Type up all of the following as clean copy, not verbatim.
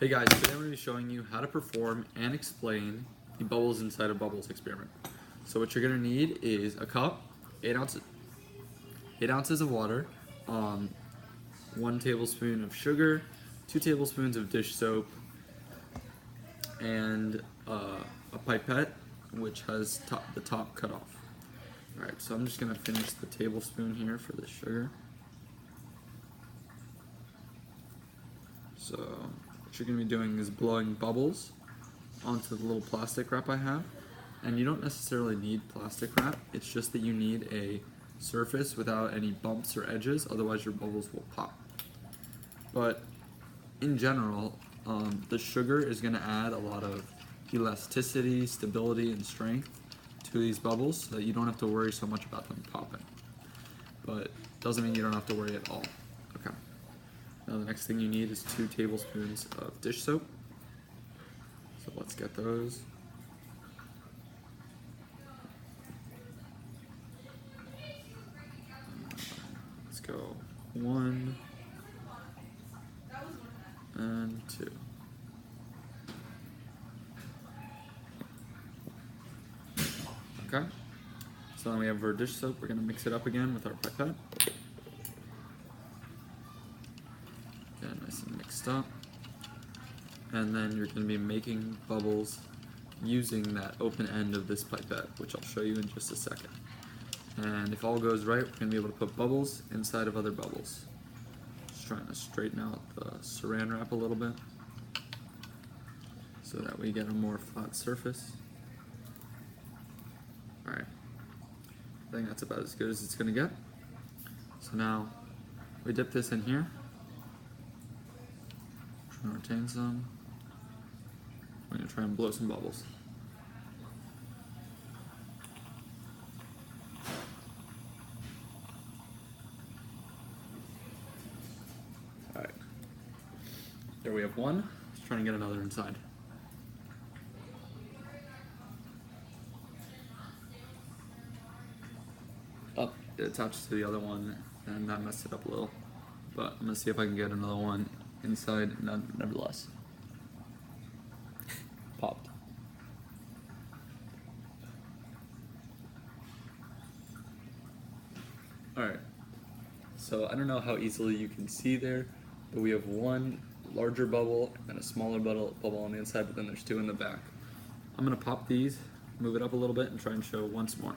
Hey guys, today I'm going to be showing you how to perform and explain the bubbles inside a bubbles experiment. So what you're going to need is a cup, 8 ounces of water, 1 tablespoon of sugar, 2 tablespoons of dish soap, and a pipette which has the top cut off. Alright, so I'm just going to finish the tablespoon here for the sugar. So what you're going to be doing is blowing bubbles onto the little plastic wrap I have. And you don't necessarily need plastic wrap, it's just that you need a surface without any bumps or edges, otherwise your bubbles will pop. But in general, the sugar is going to add a lot of elasticity, stability, and strength to these bubbles so that you don't have to worry so much about them popping. But doesn't mean you don't have to worry at all. Okay. Now the next thing you need is 2 tablespoons of dish soap. So let's get those. Let's go 1 and 2. Okay. So then we have our dish soap. We're going to mix it up again with our pipette. Nice and mixed up, and then you're going to be making bubbles using that open end of this pipette, which I'll show you in just a second. And if all goes right, we're going to be able to put bubbles inside of other bubbles. Just trying to straighten out the saran wrap a little bit so that we get a more flat surface. Alright, I think that's about as good as it's going to get. So now we dip this in here. Retain some. We're going to try and blow some bubbles. Alright. There we have one. Let's try and get another inside. Oh, it attached to the other one and that messed it up a little. But I'm going to see if I can get another one inside, nevertheless. Popped. Alright, so I don't know how easily you can see there, but we have one larger bubble and a smaller bubble on the inside, but then there's 2 in the back. I'm going to pop these, move it up a little bit, and try and show once more.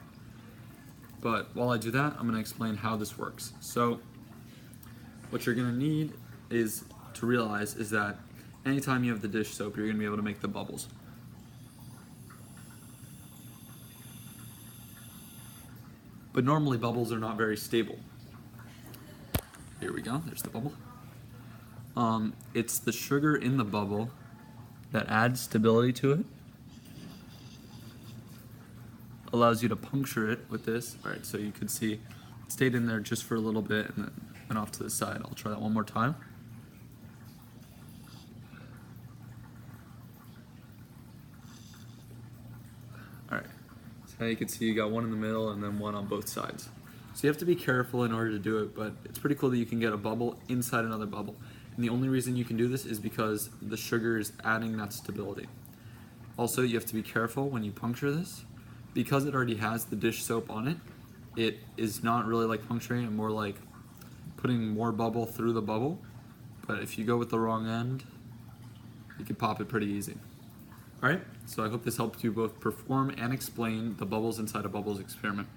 But while I do that, I'm going to explain how this works. So what you're going to need to realize is that anytime you have the dish soap, you're going to be able to make the bubbles. But normally bubbles are not very stable. Here we go, there's the bubble. It's the sugar in the bubble that adds stability to it. Allows you to puncture it with this. Alright, so you can see it stayed in there just for a little bit and then went off to the side. I'll try that one more time. Alright, so now you can see you got one in the middle and then one on both sides. So you have to be careful in order to do it, but it's pretty cool that you can get a bubble inside another bubble. And the only reason you can do this is because the sugar is adding that stability. Also, you have to be careful when you puncture this. Because it already has the dish soap on it, it is not really like puncturing, and more like putting more bubble through the bubble. But if you go with the wrong end, you can pop it pretty easy. Alright, so I hope this helped you both perform and explain the bubbles inside a bubbles experiment.